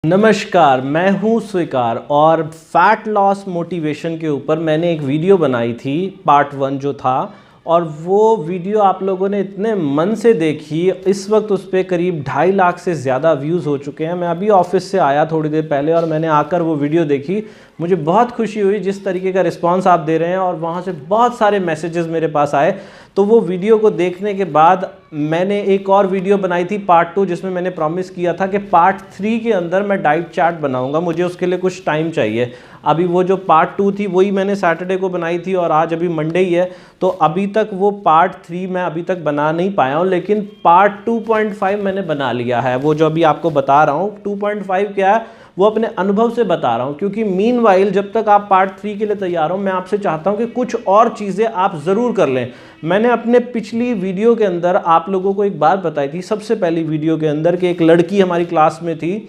नमस्कार, मैं हूं स्वीकार और फैट लॉस मोटिवेशन के ऊपर मैंने एक वीडियो बनाई थी पार्ट 1 जो था। और वो वीडियो आप लोगों ने इतने मन से देखी, इस वक्त उस पर करीब 2.5 लाख से ज़्यादा व्यूज़ हो चुके हैं। मैं अभी ऑफिस से आया थोड़ी देर पहले और मैंने आकर वो वीडियो देखी। मुझे बहुत खुशी हुई जिस तरीके का रिस्पांस आप दे रहे हैं और वहाँ से बहुत सारे मैसेजेस मेरे पास आए। तो वो वीडियो को देखने के बाद मैंने एक और वीडियो बनाई थी पार्ट 2, जिसमें मैंने प्रॉमिस किया था कि पार्ट 3 के अंदर मैं डाइट चार्ट बनाऊंगा। मुझे उसके लिए कुछ टाइम चाहिए। अभी वो जो पार्ट 2 थी वही मैंने सैटरडे को बनाई थी और आज अभी मंडे ही है, तो अभी तक वो पार्ट 3 मैं अभी तक बना नहीं पाया हूँ। लेकिन पार्ट 2.5 मैंने बना लिया है। वो जो अभी आपको बता रहा हूँ 2.5 क्या है वो अपने अनुभव से बता रहा हूँ, क्योंकि मीनवाइल जब तक आप पार्ट 3 के लिए तैयार हो मैं आपसे चाहता हूँ कि कुछ और चीज़ें आप ज़रूर कर लें। मैंने अपने पिछली वीडियो के अंदर आप लोगों को एक बात बताई थी, सबसे पहली वीडियो के अंदर, कि एक लड़की हमारी क्लास में थी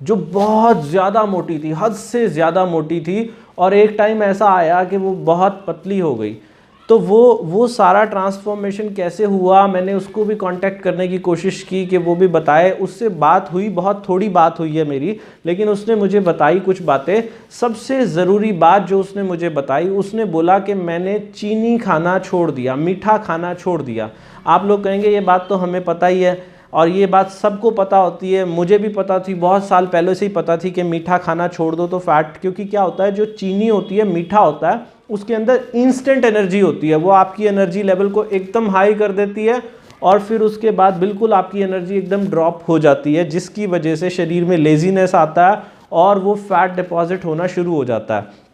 जो बहुत ज़्यादा मोटी थी, हद से ज़्यादा मोटी थी, और एक टाइम ऐसा आया कि वो बहुत पतली हो गई। तो वो सारा ट्रांसफॉर्मेशन कैसे हुआ, मैंने उसको भी कांटेक्ट करने की कोशिश की कि वो भी बताए। उससे बात हुई, बहुत थोड़ी बात हुई है मेरी, लेकिन उसने मुझे बताई कुछ बातें। सबसे ज़रूरी बात जो उसने मुझे बताई, उसने बोला कि मैंने चीनी खाना छोड़ दिया, मीठा खाना छोड़ दिया। आप लोग कहेंगे ये बात तो हमें पता ही है, और ये बात सबको पता होती है, मुझे भी पता थी, बहुत साल पहले से ही पता थी कि मीठा खाना छोड़ दो तो फैट, क्योंकि क्या होता है जो चीनी होती है, मीठा होता है, उसके अंदर इंस्टेंट एनर्जी होती है। वो आपकी एनर्जी लेवल को एकदम हाई कर देती है और फिर उसके बाद बिल्कुल आपकी एनर्जी एकदम ड्रॉप हो जाती है, जिसकी वजह से शरीर में लेजीनेस आता है और वो फैट डिपॉजिट होना शुरू हो जाता है।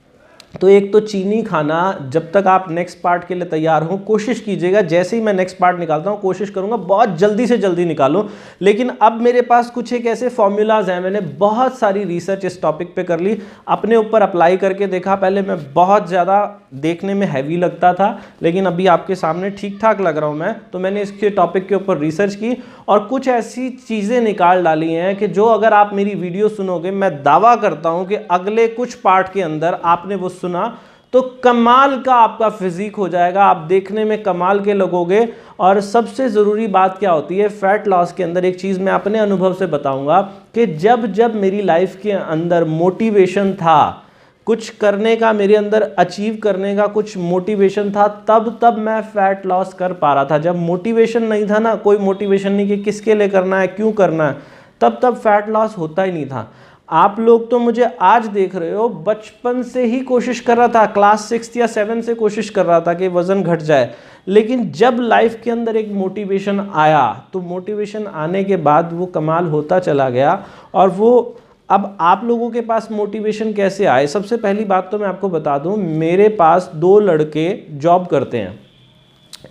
तो एक तो चीनी खाना, जब तक आप नेक्स्ट पार्ट के लिए तैयार हो कोशिश कीजिएगा, जैसे ही मैं नेक्स्ट पार्ट निकालता हूँ कोशिश करूँगा बहुत जल्दी से जल्दी निकालूँ। लेकिन अब मेरे पास कुछ एक ऐसे फॉर्मूलाज हैं, मैंने बहुत सारी रिसर्च इस टॉपिक पे कर ली, अपने ऊपर अप्लाई करके देखा। पहले मैं बहुत ज़्यादा देखने में हैवी लगता था, लेकिन अभी आपके सामने ठीक ठाक लग रहा हूँ मैं। तो मैंने इसके टॉपिक के ऊपर रिसर्च की और कुछ ऐसी चीज़ें निकाल डाली हैं कि जो अगर आप मेरी वीडियो सुनोगे, मैं दावा करता हूँ कि अगले कुछ पार्ट के अंदर आपने वो सुना तो कमाल का आपका फिजिक हो जाएगा, आप देखने में कमाल के लगोगे। और सबसे ज़रूरी बात क्या होती है फैट लॉस के अंदर, एक चीज़ मैं अपने अनुभव से बताऊंगा कि जब जब मेरी लाइफ के अंदर मोटिवेशन था कुछ करने का, मेरे अंदर अचीव करने का कुछ मोटिवेशन था, तब मैं फैट लॉस कर पा रहा था। जब मोटिवेशन नहीं था ना, कोई मोटिवेशन नहीं कि किसके लिए करना है, क्यों करना है, तब फैट लॉस होता ही नहीं था। आप लोग तो मुझे आज देख रहे हो, बचपन से ही कोशिश कर रहा था, क्लास 6 या 7 से कोशिश कर रहा था कि वज़न घट जाए। लेकिन जब लाइफ के अंदर एक मोटिवेशन आया तो मोटिवेशन आने के बाद वो कमाल होता चला गया। और वो अब आप लोगों के पास मोटिवेशन कैसे आए, सबसे पहली बात तो मैं आपको बता दूं, मेरे पास 2 लड़के जॉब करते हैं।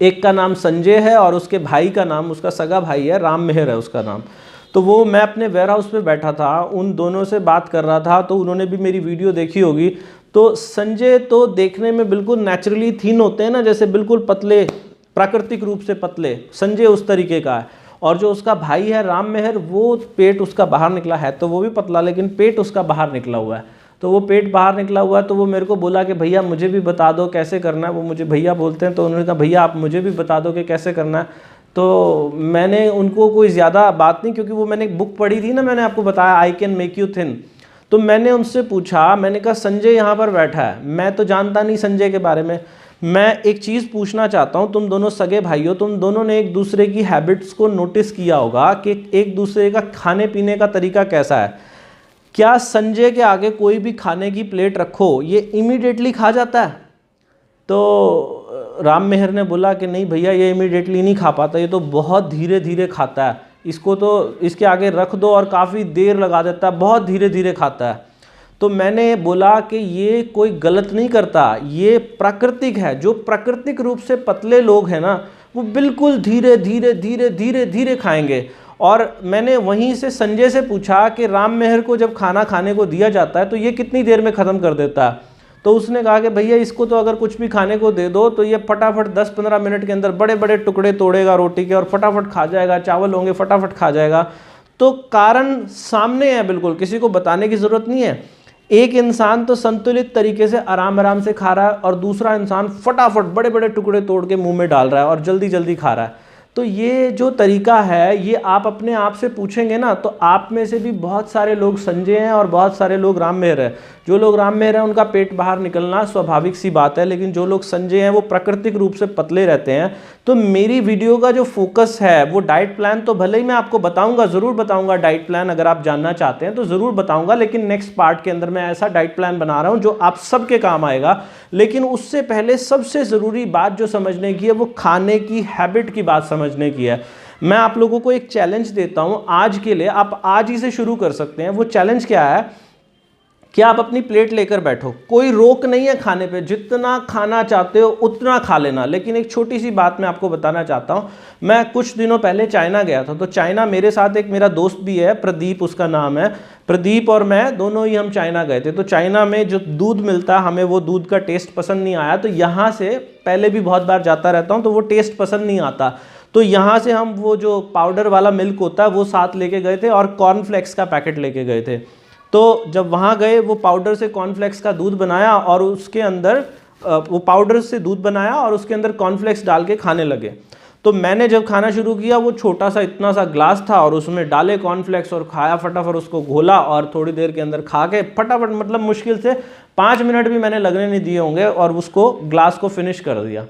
एक का नाम संजय है और उसके भाई का नाम, उसका सगा भाई है, राम मेहर है उसका नाम। तो वो, मैं अपने वेयर हाउस पे बैठा था, उन दोनों से बात कर रहा था, तो उन्होंने भी मेरी वीडियो देखी होगी। तो संजय तो देखने में बिल्कुल नेचुरली थिन होते हैं ना, जैसे बिल्कुल पतले, प्राकृतिक रूप से पतले, संजय उस तरीके का है। और जो उसका भाई है राम मेहर, वो पेट उसका बाहर निकला है, तो वो भी पतला, लेकिन पेट उसका बाहर निकला हुआ है। तो वो पेट बाहर निकला हुआ है, तो वो मेरे को बोला कि भैया मुझे भी बता दो कैसे करना है। वो मुझे भैया बोलते हैं, तो उन्होंने कहा भैया आप मुझे भी बता दो कि कैसे करना है। तो मैंने उनको कोई ज़्यादा बात नहीं, क्योंकि वो मैंने एक बुक पढ़ी थी ना, मैंने आपको बताया I can make you thin. तो मैंने उनसे पूछा, मैंने कहा संजय यहाँ पर बैठा है, मैं तो जानता नहीं संजय के बारे में, मैं एक चीज़ पूछना चाहता हूँ, तुम दोनों सगे भाई हो, तुम दोनों ने एक दूसरे की हैबिट्स को नोटिस किया होगा कि एक दूसरे का खाने पीने का तरीका कैसा है। क्या संजय के आगे कोई भी खाने की प्लेट रखो ये इमीडिएटली खा जाता है? तो राम मेहर ने बोला कि नहीं भैया ये इमीडिएटली नहीं खा पाता, ये तो बहुत धीरे धीरे खाता है, इसको तो इसके आगे रख दो और काफ़ी देर लगा देता है, बहुत धीरे धीरे खाता है। तो मैंने बोला कि ये कोई गलत नहीं करता, ये प्राकृतिक है। जो प्राकृतिक रूप से पतले लोग हैं ना, वो बिल्कुल धीरे धीरे धीरे धीरे धीरे खाएंगे। और मैंने वहीं से संजय से पूछा कि राम मेहर को जब खाना खाने को दिया जाता है तो ये कितनी देर में ख़त्म कर देता है? तो उसने कहा कि भैया इसको तो अगर कुछ भी खाने को दे दो तो ये फटाफट 10-15 मिनट के अंदर बड़े बड़े टुकड़े तोड़ेगा रोटी के और फटाफट खा जाएगा, चावल होंगे फटाफट खा जाएगा। तो कारण सामने है, बिल्कुल किसी को बताने की ज़रूरत नहीं है। एक इंसान तो संतुलित तरीके से आराम आराम से खा रहा है और दूसरा इंसान फटाफट बड़े बड़े टुकड़े तोड़ के मुंह में डाल रहा है और जल्दी जल्दी खा रहा है। तो ये जो तरीका है ये आप अपने आप से पूछेंगे ना, तो आप में से भी बहुत सारे लोग संजय हैं और बहुत सारे लोग राम मेहर हैं। जो लोग राम मेहर हैं उनका पेट बाहर निकलना स्वाभाविक सी बात है, लेकिन जो लोग संजय हैं वो प्राकृतिक रूप से पतले रहते हैं। तो मेरी वीडियो का जो फोकस है वो डाइट प्लान, तो भले ही मैं आपको बताऊंगा, ज़रूर बताऊंगा डाइट प्लान, अगर आप जानना चाहते हैं तो ज़रूर बताऊंगा, लेकिन नेक्स्ट पार्ट के अंदर मैं ऐसा डाइट प्लान बना रहा हूँ जो आप सबके काम आएगा। लेकिन उससे पहले सबसे ज़रूरी बात जो समझने की है वो खाने की हैबिट की बात समझने की है। मैं आप लोगों को एक चैलेंज देता हूं आज के लिए, आप आज ही से शुरू कर सकते हैं। वो चैलेंज क्या है कि आप अपनी प्लेट लेकर बैठो, कोई रोक नहीं है खाने पे, जितना खाना चाहते हो उतना खा लेना। लेकिन एक छोटी सी बात मैं आपको बताना चाहता हूं। मैं कुछ दिनों पहले चाइना गया था, तो चाइना मेरे साथ एक मेरा दोस्त भी है, प्रदीप उसका नाम है। प्रदीप और मैं दोनों ही हम चाइना गए थे। तो चाइना में जो दूध मिलता है, हमें वो दूध का टेस्ट पसंद नहीं आया। तो यहाँ से पहले भी बहुत बार जाता रहता हूँ, तो वो टेस्ट पसंद नहीं आता। तो यहाँ से हम वो जो पाउडर वाला मिल्क होता है वो साथ लेके गए थे और कॉर्नफ्लेक्स का पैकेट लेके गए थे। तो जब वहाँ गए, वो पाउडर से कॉर्नफ्लेक्स का दूध बनाया और उसके अंदर वो पाउडर से दूध बनाया और उसके अंदर कॉर्नफ्लेक्स डाल के खाने लगे। तो मैंने जब खाना शुरू किया, वो छोटा सा इतना सा ग्लास था और उसमें डाले कॉर्नफ्लेक्स और खाया, फटाफट उसको घोला और थोड़ी देर के अंदर खा के फटाफट, मतलब मुश्किल से 5 मिनट भी मैंने लगने नहीं दिए होंगे और उसको ग्लास को फिनिश कर दिया।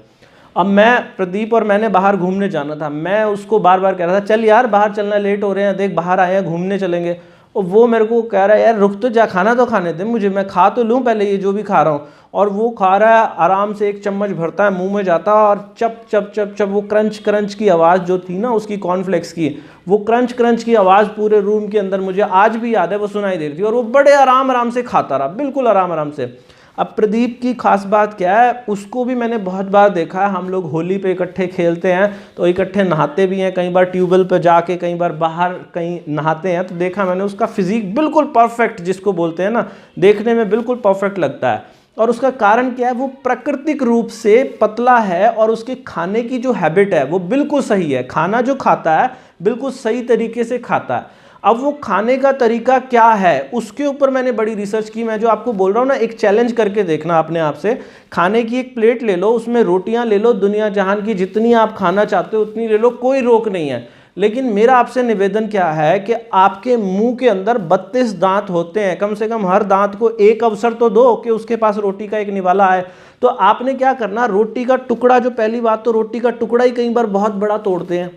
अब मैं, प्रदीप और मैंने बाहर घूमने जाना था, मैं उसको बार बार कह रहा था चल यार बाहर चलना, लेट हो रहे हैं, देख बाहर आए हैं घूमने चलेंगे। और वो मेरे को कह रहा है यार रुक तो जा, खाना तो खाने दे मुझे, मैं खा तो लूँ पहले ये जो भी खा रहा हूँ। और वो खा रहा है आराम से, एक चम्मच भरता है मुंह में जाता है और चप चप चप चप वो क्रंच क्रंच की आवाज़ जो थी ना उसकी कॉर्नफ्लेक्स की, वो क्रंच क्रंच की आवाज़ पूरे रूम के अंदर मुझे आज भी याद है, वो सुनाई दे रही थी। और वो बड़े आराम आराम से खाता रहा, बिल्कुल आराम आराम से। अब प्रदीप की खास बात क्या है, उसको भी मैंने बहुत बार देखा है, हम लोग होली पे इकट्ठे खेलते हैं तो इकट्ठे नहाते भी हैं, कई बार ट्यूबवेल पे जाके, कई बार बाहर कहीं नहाते हैं। तो देखा मैंने उसका फिजिक बिल्कुल परफेक्ट, जिसको बोलते हैं ना, देखने में बिल्कुल परफेक्ट लगता है। और उसका कारण क्या है, वो प्राकृतिक रूप से पतला है और उसके खाने की जो हैबिट है वो बिल्कुल सही है। खाना जो खाता है बिल्कुल सही तरीके से खाता है। अब वो खाने का तरीका क्या है उसके ऊपर मैंने बड़ी रिसर्च की। मैं जो आपको बोल रहा हूँ ना, एक चैलेंज करके देखना अपने आप से। खाने की एक प्लेट ले लो, उसमें रोटियां ले लो, दुनिया जहान की जितनी आप खाना चाहते हो उतनी ले लो, कोई रोक नहीं है। लेकिन मेरा आपसे निवेदन क्या है कि आपके मुंह के अंदर 32 दांत होते हैं, कम से कम हर दांत को एक अवसर तो दो कि उसके पास रोटी का एक निवाला आए। तो आपने क्या करना, रोटी का टुकड़ा, जो पहली बात तो रोटी का टुकड़ा ही कई बार बहुत बड़ा तोड़ते हैं,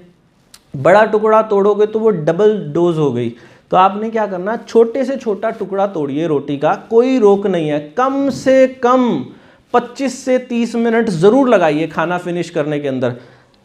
बड़ा टुकड़ा तोड़ोगे तो वो डबल डोज हो गई। तो आपने क्या करना, छोटे से छोटा टुकड़ा तोड़िए रोटी का, कोई रोक नहीं है, कम से कम 25 से 30 मिनट ज़रूर लगाइए खाना फिनिश करने के अंदर।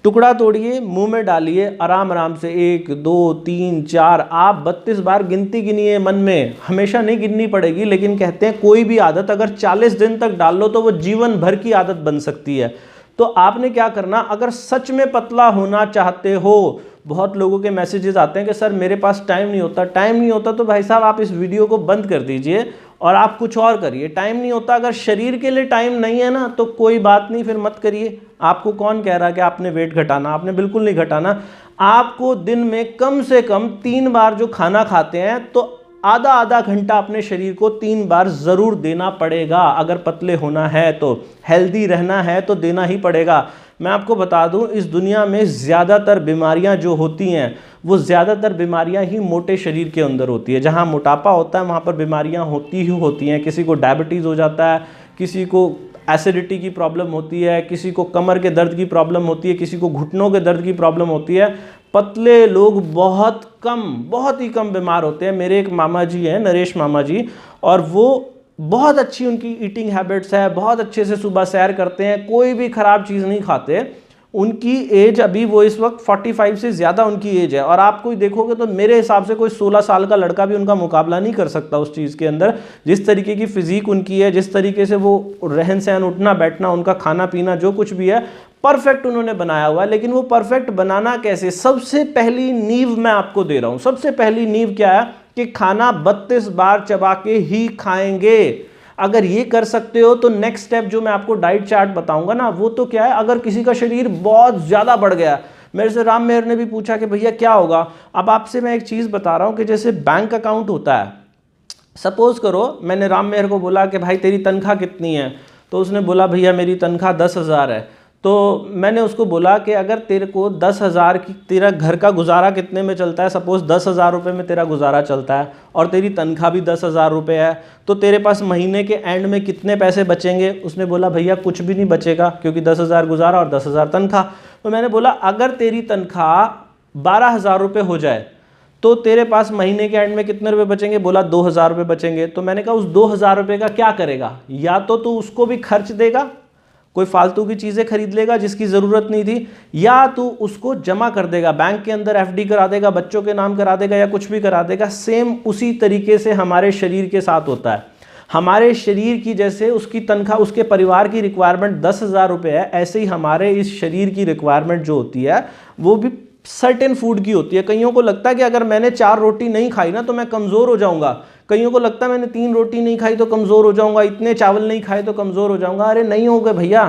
टुकड़ा तोड़िए, मुंह में डालिए, आराम आराम से 1 2 3 4, आप 32 बार गिनती गिनिए मन में। हमेशा नहीं गिननी पड़ेगी, लेकिन कहते हैं कोई भी आदत अगर 40 दिन तक डाल लो तो वो जीवन भर की आदत बन सकती है। तो आपने क्या करना, अगर सच में पतला होना चाहते हो, बहुत लोगों के मैसेजेस आते हैं कि सर मेरे पास टाइम नहीं होता। टाइम नहीं होता तो भाई साहब आप इस वीडियो को बंद कर दीजिए और आप कुछ और करिए। टाइम नहीं होता, अगर शरीर के लिए टाइम नहीं है ना तो कोई बात नहीं, फिर मत करिए। आपको कौन कह रहा है कि आपने वेट घटाना, आपने बिल्कुल नहीं घटाना। आपको दिन में कम से कम 3 बार जो खाना खाते हैं तो आधा आधा घंटा अपने शरीर को 3 बार ज़रूर देना पड़ेगा। अगर पतले होना है तो, हेल्दी रहना है तो देना ही पड़ेगा। मैं आपको बता दूं, इस दुनिया में ज़्यादातर बीमारियां जो होती हैं वो ज़्यादातर बीमारियां ही मोटे शरीर के अंदर होती है। जहां मोटापा होता है वहां पर बीमारियां होती ही होती हैं। किसी को डायबिटीज़ हो जाता है, किसी को एसिडिटी की प्रॉब्लम होती है, किसी को कमर के दर्द की प्रॉब्लम होती है, किसी को घुटनों के दर्द की प्रॉब्लम होती है। पतले लोग बहुत ही कम बीमार होते हैं। मेरे एक मामा जी हैं, नरेश मामा जी, और वो बहुत अच्छी उनकी ईटिंग हैबिट्स है, बहुत अच्छे से सुबह सैर करते हैं, कोई भी ख़राब चीज़ नहीं खाते। उनकी एज अभी, वो इस वक्त 45 से ज़्यादा उनकी एज है, और आप कोई देखोगे तो मेरे हिसाब से कोई 16 साल का लड़का भी उनका मुकाबला नहीं कर सकता उस चीज़ के अंदर। जिस तरीके की फिजिक उनकी है, जिस तरीके से वो रहन सहन, उठना बैठना, उनका खाना पीना जो कुछ भी है परफेक्ट उन्होंने बनाया हुआ है। लेकिन वो परफेक्ट बनाना कैसे, सबसे पहली नींव मैं आपको दे रहा हूँ। सबसे पहली नींव क्या है कि खाना 32 बार चबा के ही खाएंगे। अगर ये कर सकते हो तो नेक्स्ट स्टेप जो मैं आपको डाइट चार्ट बताऊंगा ना, वो तो क्या है, अगर किसी का शरीर बहुत ज़्यादा बढ़ गया, मेरे से राम मेहर ने भी पूछा कि भैया क्या होगा। अब आपसे मैं एक चीज़ बता रहा हूँ कि जैसे बैंक अकाउंट होता है, सपोज करो मैंने राम मेहर को बोला कि भाई तेरी तनख्वाह कितनी है, तो उसने बोला भैया मेरी तनख्वाह 10,000 है। तो मैंने उसको बोला कि अगर तेरे को 10,000 की, तेरा घर का गुजारा कितने में चलता है, सपोज़ 10,000 रुपये में तेरा गुजारा चलता है और तेरी तनख्वाह भी 10,000 रुपये है, तो तेरे पास महीने के एंड में कितने पैसे बचेंगे? उसने बोला भैया कुछ भी नहीं बचेगा, क्योंकि 10,000 गुजारा और 10,000 तनख्वाह। तो मैंने बोला अगर तेरी तनख्वाह 12,000 रुपये हो जाए तो तेरे पास महीने के एंड में कितने रुपए बचेंगे? बोला 2,000 रुपये बचेंगे। तो मैंने कहा उस 2,000 रुपये का क्या करेगा? या तो तू उसको भी खर्च देगा, कोई फालतू की चीज़ें खरीद लेगा जिसकी ज़रूरत नहीं थी, या तू उसको जमा कर देगा, बैंक के अंदर एफडी करा देगा, बच्चों के नाम करा देगा या कुछ भी करा देगा। सेम उसी तरीके से हमारे शरीर के साथ होता है। हमारे शरीर की जैसे उसकी तनख्वाह, उसके परिवार की रिक्वायरमेंट 10,000 रुपये है, ऐसे ही हमारे इस शरीर की रिक्वायरमेंट जो होती है वो भी सर्टेन फूड की होती है। कईयों को लगता है कि अगर मैंने 4 रोटी नहीं खाई ना तो मैं कमज़ोर हो जाऊंगा, कईयों को लगता है मैंने 3 रोटी नहीं खाई तो कमज़ोर हो जाऊंगा, इतने चावल नहीं खाए तो कमज़ोर हो जाऊंगा। अरे नहीं होगा भैया,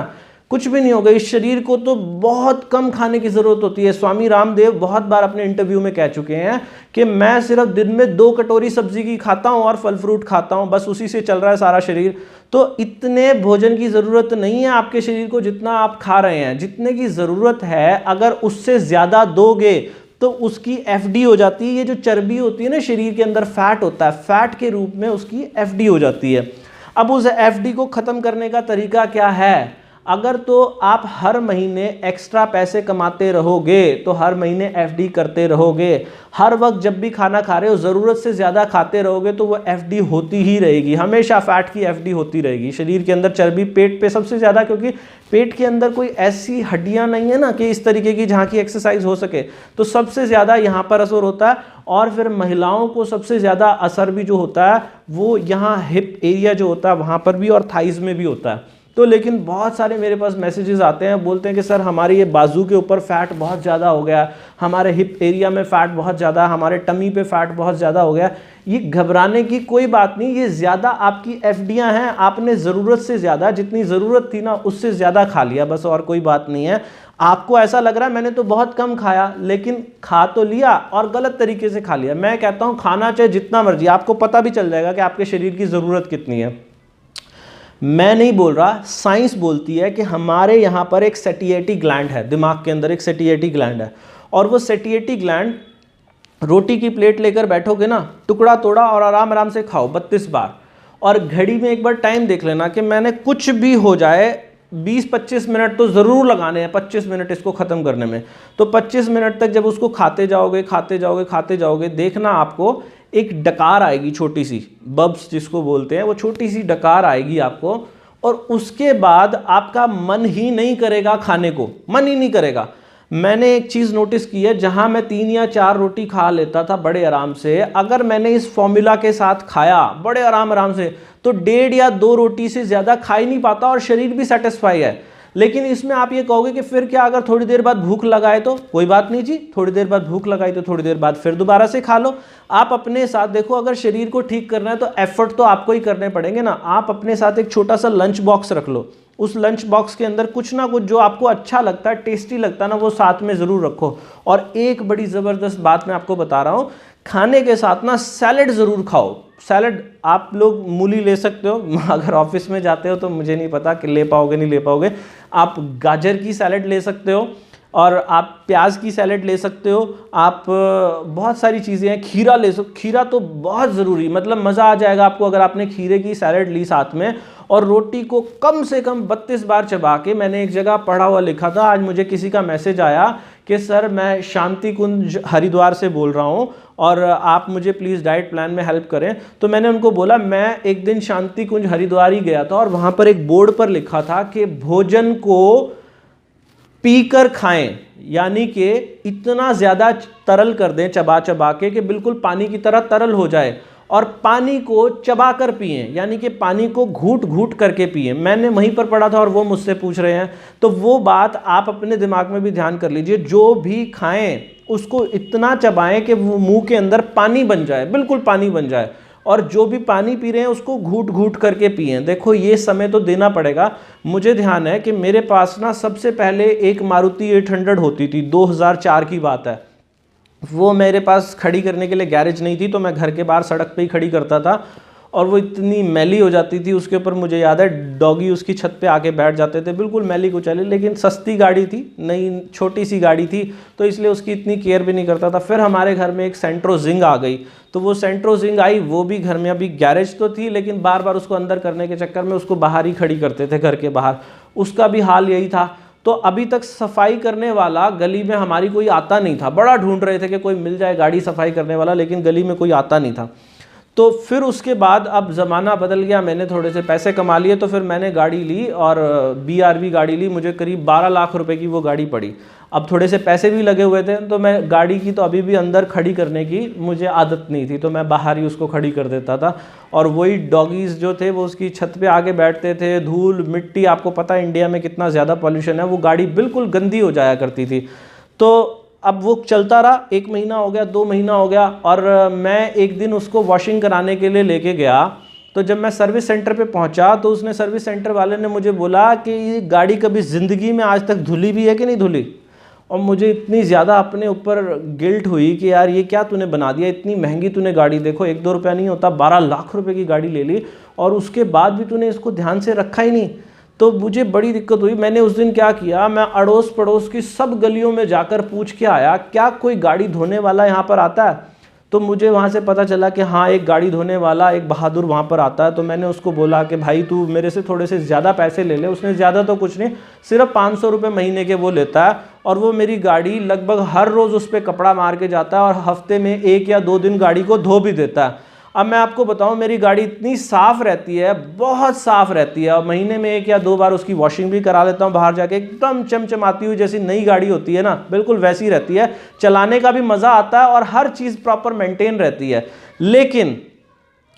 कुछ भी नहीं होगा। इस शरीर को तो बहुत कम खाने की ज़रूरत होती है। स्वामी रामदेव बहुत बार अपने इंटरव्यू में कह चुके हैं कि मैं सिर्फ दिन में 2 कटोरी सब्जी की खाता हूँ और फल फ्रूट खाता हूँ, बस उसी से चल रहा है सारा शरीर। तो इतने भोजन की ज़रूरत नहीं है आपके शरीर को जितना आप खा रहे हैं। जितने की ज़रूरत है अगर उससे ज़्यादा दोगे तो उसकी एफडी हो जाती है। ये जो चर्बी होती है ना शरीर के अंदर, फैट होता है, फैट के रूप में उसकी एफडी हो जाती है। अब उस एफडी को ख़त्म करने का तरीका क्या है? अगर तो आप हर महीने एक्स्ट्रा पैसे कमाते रहोगे, तो हर महीने एफडी करते रहोगे, हर वक्त जब भी खाना खा रहे हो ज़रूरत से ज़्यादा खाते रहोगे तो वो एफडी होती ही रहेगी, हमेशा फैट की एफडी होती रहेगी। शरीर के अंदर चर्बी पेट पे सबसे ज़्यादा, क्योंकि पेट के अंदर कोई ऐसी हड्डियां नहीं है ना कि इस तरीके की जहाँ की एक्सरसाइज हो सके, तो सबसे ज़्यादा यहाँ पर असर होता है। और फिर महिलाओं को सबसे ज़्यादा असर भी जो होता है वो यहाँ हिप एरिया जो होता है वहाँ पर भी और थाइज़ में भी होता है। तो लेकिन बहुत सारे मेरे पास मैसेजेस आते हैं, बोलते हैं कि सर हमारे ये बाजू के ऊपर फैट बहुत ज़्यादा हो गया, हमारे हिप एरिया में फ़ैट बहुत ज़्यादा, हमारे टमी पे फैट बहुत ज़्यादा हो गया। ये घबराने की कोई बात नहीं, ये ज़्यादा आपकी एफडियाँ हैं, आपने ज़रूरत से ज़्यादा, जितनी ज़रूरत थी ना उससे ज़्यादा खा लिया, बस और कोई बात नहीं है। आपको ऐसा लग रहा है मैंने तो बहुत कम खाया, लेकिन खा तो लिया और गलत तरीके से खा लिया। मैं कहता हूँ खाना चाहे जितना मर्जी, आपको पता भी चल जाएगा कि आपके शरीर की ज़रूरत कितनी है। मैं नहीं बोल रहा, साइंस बोलती है कि हमारे यहाँ पर एक सेटिएटी ग्लैंड है, दिमाग के अंदर एक सेटिएटी ग्लैंड है, और वो सेटिएटी ग्लैंड, रोटी की प्लेट लेकर बैठोगे ना, टुकड़ा तोड़ा और आराम आराम से खाओ 32 बार, और घड़ी में एक बार टाइम देख लेना कि मैंने कुछ भी हो जाए 20-25 मिनट तो ज़रूर लगाने हैं, 25 मिनट इसको ख़त्म करने में। तो 25 मिनट तक जब उसको खाते जाओगे खाते जाओगे खाते जाओगे, देखना आपको एक डकार आएगी, छोटी सी बब्स जिसको बोलते हैं, वो छोटी सी डकार आएगी आपको, और उसके बाद आपका मन ही नहीं करेगा खाने को, मन ही नहीं करेगा। मैंने एक चीज़ नोटिस की है, जहां मैं 3 या 4 रोटी खा लेता था बड़े आराम से, अगर मैंने इस फॉर्मूला के साथ खाया बड़े आराम से, तो 1.5 या 2 रोटी से ज़्यादा खा ही नहीं पाता और शरीर भी सेटिस्फाई है। लेकिन इसमें आप ये कहोगे कि फिर क्या अगर थोड़ी देर बाद भूख लगाए तो? कोई बात नहीं जी, थोड़ी देर बाद भूख लगाई तो थोड़ी देर बाद फिर दोबारा से खा लो। आप अपने साथ देखो, अगर शरीर को ठीक करना है तो एफर्ट तो आपको ही करने पड़ेंगे ना। आप अपने साथ एक छोटा सा लंच बॉक्स रख लो, उस लंच बॉक्स के अंदर कुछ ना कुछ जो आपको अच्छा लगता है, टेस्टी लगता है ना, वो साथ में ज़रूर रखो। और एक बड़ी ज़बरदस्त बात मैं आपको बता रहा हूँ, खाने के साथ ना सैलड ज़रूर खाओ। सैलड आप लोग मूली ले सकते हो, अगर ऑफिस में जाते हो तो मुझे नहीं पता कि ले पाओगे नहीं ले पाओगे। आप गाजर की सैलड ले सकते हो, और आप प्याज की सैलड ले सकते हो, आप बहुत सारी चीज़ें हैं, खीरा ले सकते, खीरा तो बहुत ज़रूरी, मतलब मज़ा आ जाएगा आपको अगर आपने खीरे की सैलड ली साथ में। और रोटी को कम से कम 32 बार चबा के, मैंने एक जगह पढ़ा हुआ लिखा था, आज मुझे किसी का मैसेज आया कि सर मैं शांति कुंज हरिद्वार से बोल रहा हूँ और आप मुझे प्लीज़ डाइट प्लान में हेल्प करें। तो मैंने उनको बोला, मैं एक दिन शांति कुंज हरिद्वार ही गया था और वहाँ पर एक बोर्ड पर लिखा था कि भोजन को पीकर खाएं, यानी कि इतना ज़्यादा तरल कर दें चबा चबा के कि बिल्कुल पानी की तरह तरल हो जाए, और पानी को चबा कर पिए, यानी कि पानी को घूट घूट करके पिए। मैंने वहीं पर पढ़ा था और वो मुझसे पूछ रहे हैं, तो वो बात आप अपने दिमाग में भी ध्यान कर लीजिए। जो भी खाएं उसको इतना चबाएं कि वो मुंह के अंदर पानी बन जाए, बिल्कुल पानी बन जाए, और जो भी पानी पी रहे हैं उसको घूट घूट करके पिएं। देखो ये समय तो देना पड़ेगा। मुझे ध्यान है कि मेरे पास ना सबसे पहले एक मारुति 800 होती थी, 2004 की बात है। वो मेरे पास खड़ी करने के लिए गैरेज नहीं थी, तो मैं घर के बाहर सड़क पे ही खड़ी करता था, और वो इतनी मैली हो जाती थी उसके ऊपर। मुझे याद है डॉगी उसकी छत पे आके बैठ जाते थे, बिल्कुल मैली कुचैली। लेकिन सस्ती गाड़ी थी, नई छोटी सी गाड़ी थी, तो इसलिए उसकी इतनी केयर भी नहीं करता था। फिर हमारे घर में एक सेंट्रोजिंग आ गई, तो वो सेंट्रोजिंग आई, वो भी घर में, अभी गैरेज तो थी लेकिन बार बार उसको अंदर करने के चक्कर में उसको बाहर ही खड़ी करते थे, घर के बाहर। उसका भी हाल यही था। तो अभी तक सफाई करने वाला गली में हमारी कोई आता नहीं था। बड़ा ढूंढ रहे थे कि कोई मिल जाए गाड़ी सफाई करने वाला, लेकिन गली में कोई आता नहीं था। तो फिर उसके बाद अब ज़माना बदल गया, मैंने थोड़े से पैसे कमा लिए, तो फिर मैंने गाड़ी ली और BRV गाड़ी ली। मुझे करीब 12 लाख रुपए की वो गाड़ी पड़ी। अब थोड़े से पैसे भी लगे हुए थे, तो मैं गाड़ी की तो अभी भी अंदर खड़ी करने की मुझे आदत नहीं थी, तो मैं बाहर ही उसको खड़ी कर देता था। और वही डॉगीज़ जो थे वो उसकी छत पे आके बैठते थे, धूल मिट्टी, आपको पता है इंडिया में कितना ज़्यादा पॉल्यूशन है, वो गाड़ी बिल्कुल गंदी हो जाया करती थी। तो अब वो चलता रहा, 1 महीना हो गया, 2 महीना हो गया, और मैं एक दिन उसको वॉशिंग कराने के लिए लेके गया। तो जब मैं सर्विस सेंटर पे पहुंचा तो उसने, सर्विस सेंटर वाले ने मुझे बोला कि ये गाड़ी कभी ज़िंदगी में आज तक धुली भी है कि नहीं धुली। और मुझे इतनी ज़्यादा अपने ऊपर गिल्ट हुई कि यार ये क्या तूने बना दिया, इतनी महंगी तूने गाड़ी, देखो 1-2 रुपया नहीं होता, 12 लाख रुपए की गाड़ी ले ली और उसके बाद भी तूने इसको ध्यान से रखा ही नहीं। तो मुझे बड़ी दिक्कत हुई। मैंने उस दिन क्या किया, मैं अड़ोस पड़ोस की सब गलियों में जाकर पूछ के आया क्या कोई गाड़ी धोने वाला यहाँ पर आता है। तो मुझे वहाँ से पता चला कि हाँ, एक गाड़ी धोने वाला, एक बहादुर वहाँ पर आता है। तो मैंने उसको बोला कि भाई तू मेरे से थोड़े से ज़्यादा पैसे ले ले। उसने ज़्यादा तो कुछ नहीं, सिर्फ 500 रुपये महीने के वो लेता है, और वो मेरी गाड़ी लगभग हर रोज़ उस पर कपड़ा मार के जाता है और हफ्ते में 1 या 2 दिन गाड़ी को धो भी देता है। अब मैं आपको बताऊं, मेरी गाड़ी इतनी साफ़ रहती है, बहुत साफ़ रहती है, और महीने में 1 या 2 बार उसकी वॉशिंग भी करा लेता हूं बाहर जाके। एकदम चमचमाती हुई जैसी नई गाड़ी होती है ना, बिल्कुल वैसी रहती है। चलाने का भी मज़ा आता है और हर चीज़ प्रॉपर मेंटेन रहती है। लेकिन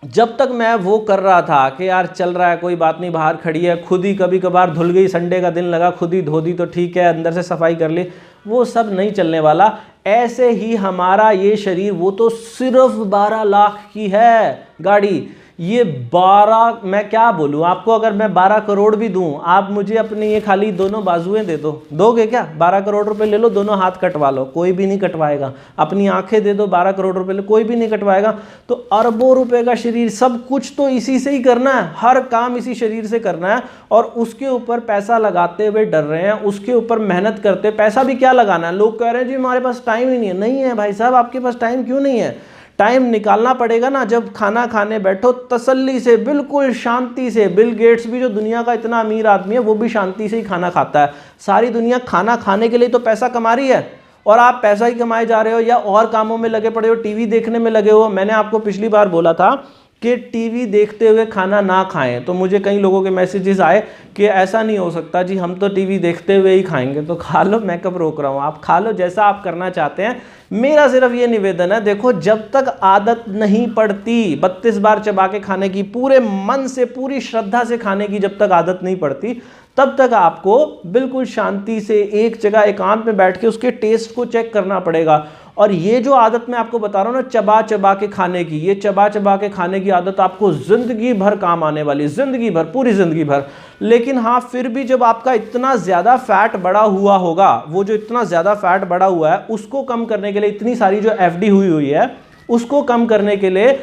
जब तक मैं वो कर रहा था कि यार चल रहा है, कोई बात नहीं, बाहर खड़ी है, खुद ही कभी कभार धुल गई, संडे का दिन लगा, खुद ही धो दी तो ठीक है, अंदर से सफाई कर ली, वो सब नहीं चलने वाला। ऐसे ही हमारा ये शरीर, वो तो सिर्फ 12 लाख की है गाड़ी, ये 12, मैं क्या बोलूँ आपको, अगर मैं 12 करोड़ भी दूं, आप मुझे अपने ये खाली दोनों बाजुएं दे दो, दोगे क्या? 12 करोड़ रुपए ले लो, दोनों हाथ कटवा लो, कोई भी नहीं कटवाएगा। अपनी आंखें दे दो, 12 करोड़ रुपए ले, कोई भी नहीं कटवाएगा। तो अरबों रुपए का शरीर, सब कुछ तो इसी से ही करना है, हर काम इसी शरीर से करना है, और उसके ऊपर पैसा लगाते हुए डर रहे हैं, उसके ऊपर मेहनत करते। पैसा भी क्या लगाना है, लोग कह रहे हैं जी हमारे पास टाइम ही नहीं है। नहीं है भाई साहब, आपके पास टाइम क्यों नहीं है? टाइम निकालना पड़ेगा ना। जब खाना खाने बैठो तसल्ली से, बिल्कुल शांति से। बिल गेट्स भी, जो दुनिया का इतना अमीर आदमी है, वो भी शांति से ही खाना खाता है। सारी दुनिया खाना खाने के लिए तो पैसा कमा रही है, और आप पैसा ही कमाए जा रहे हो या और कामों में लगे पड़े हो, टीवी देखने में लगे हो। मैंने आपको पिछली बार बोला था कि टीवी देखते हुए खाना ना खाएं, तो मुझे कई लोगों के मैसेजेस आए कि ऐसा नहीं हो सकता जी, हम तो टीवी देखते हुए ही खाएंगे। तो खा लो, मैं कब रोक रहा हूँ, आप खा लो जैसा आप करना चाहते हैं। मेरा सिर्फ ये निवेदन है, देखो जब तक आदत नहीं पड़ती 32 बार चबा के खाने की, पूरे मन से पूरी श्रद्धा से खाने की, जब तक आदत नहीं पड़ती, तब तक आपको बिल्कुल शांति से एक जगह एकांत में बैठ के उसके टेस्ट को चेक करना पड़ेगा। और ये जो आदत मैं आपको बता रहा हूँ ना, चबा चबा के खाने की, ये चबा चबा के खाने की आदत आपको जिंदगी भर काम आने वाली, जिंदगी भर, पूरी जिंदगी भर। लेकिन हाँ, फिर भी जब आपका इतना ज़्यादा फैट बढ़ा हुआ होगा, वो जो इतना ज़्यादा फैट बढ़ा हुआ है, उसको कम करने के लिए, इतनी सारी जो FD हुई है, उसको कम करने के लिए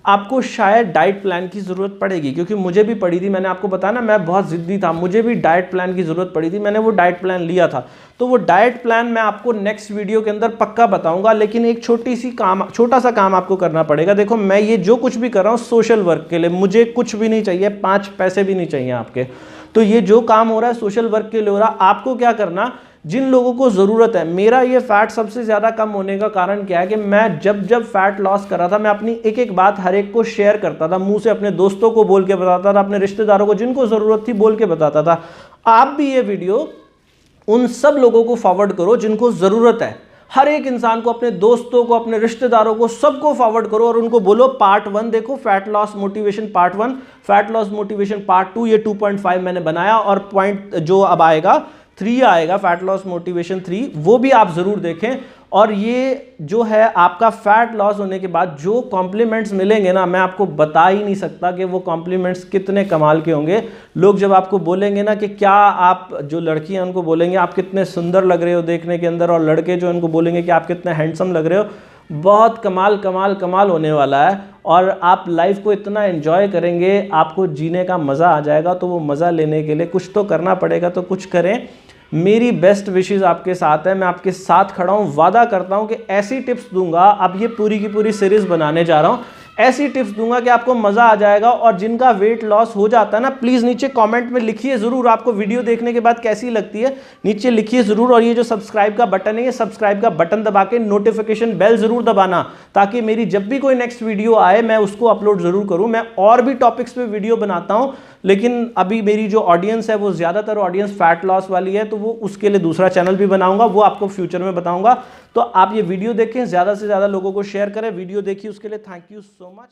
आपको शायद डाइट प्लान की ज़रूरत पड़ेगी। क्योंकि मुझे भी पड़ी थी, मैंने आपको बताया ना, मैं बहुत ज़िद्दी था, मुझे भी डाइट प्लान की ज़रूरत पड़ी थी। मैंने वो डाइट प्लान लिया था, तो वो डाइट प्लान मैं आपको नेक्स्ट वीडियो के अंदर पक्का बताऊंगा। लेकिन एक छोटा सा काम आपको करना पड़ेगा। देखो, मैं ये जो कुछ भी कर रहा हूँ सोशल वर्क के लिए, मुझे कुछ भी नहीं चाहिए, 5 पैसे भी नहीं चाहिए आपके। तो ये जो काम हो रहा है सोशल वर्क के लिए हो रहा है। आपको क्या करना, जिन लोगों को ज़रूरत है, मेरा ये फैट सबसे ज़्यादा कम होने का कारण क्या है कि मैं जब फैट लॉस कर रहा था, मैं अपनी एक एक बात हर एक को शेयर करता था, मुंह से अपने दोस्तों को बोल के बताता था, अपने रिश्तेदारों को जिनको ज़रूरत थी बोल के बताता था। आप भी ये वीडियो उन सब लोगों को फॉरवर्ड करो जिनको ज़रूरत है। हर एक इंसान को, अपने दोस्तों को, अपने रिश्तेदारों को, सबको फॉरवर्ड करो और उनको बोलो पार्ट 1 देखो, fat loss motivation part 1, fat loss motivation part 2, ये 2.5 मैंने बनाया, और पॉइंट जो अब आएगा 3 आएगा, फैट लॉस मोटिवेशन 3, वो भी आप ज़रूर देखें। और ये जो है आपका फैट लॉस होने के बाद जो कॉम्प्लीमेंट्स मिलेंगे ना, मैं आपको बता ही नहीं सकता कि वो कॉम्प्लीमेंट्स कितने कमाल के होंगे। लोग जब आपको बोलेंगे ना कि क्या, आप जो लड़कियां उनको बोलेंगे आप कितने सुंदर लग रहे हो देखने के अंदर, और लड़के जो उनको बोलेंगे कि आप कितने हैंडसम लग रहे हो, बहुत कमाल कमाल कमाल होने वाला है। और आप लाइफ को इतना एंजॉय करेंगे, आपको जीने का मज़ा आ जाएगा। तो वो मज़ा लेने के लिए कुछ तो करना पड़ेगा, तो कुछ करें। मेरी बेस्ट विशेस आपके साथ है, मैं आपके साथ खड़ा हूँ। वादा करता हूँ कि ऐसी टिप्स दूंगा, अब ये पूरी की पूरी सीरीज बनाने जा रहा हूँ, ऐसी टिप्स दूंगा कि आपको मज़ा आ जाएगा। और जिनका वेट लॉस हो जाता है ना, प्लीज़ नीचे कमेंट में लिखिए ज़रूर आपको वीडियो देखने के बाद कैसी लगती है, नीचे लिखिए ज़रूर। और ये जो सब्सक्राइब का बटन है, ये सब्सक्राइब का बटन दबा के नोटिफिकेशन बेल ज़रूर दबाना, ताकि मेरी जब भी कोई नेक्स्ट वीडियो आए मैं उसको अपलोड ज़रूर करूँ। मैं और भी टॉपिक्स पे वीडियो बनाता हूँ, लेकिन अभी मेरी जो ऑडियंस है वो ज़्यादातर ऑडियंस फैट लॉस वाली है, तो वो उसके लिए दूसरा चैनल भी बनाऊंगा, वो आपको फ्यूचर में बताऊंगा। तो आप ये वीडियो देखें, ज़्यादा से ज़्यादा लोगों को शेयर करें, वीडियो देखिए। उसके लिए थैंक यू सो मच।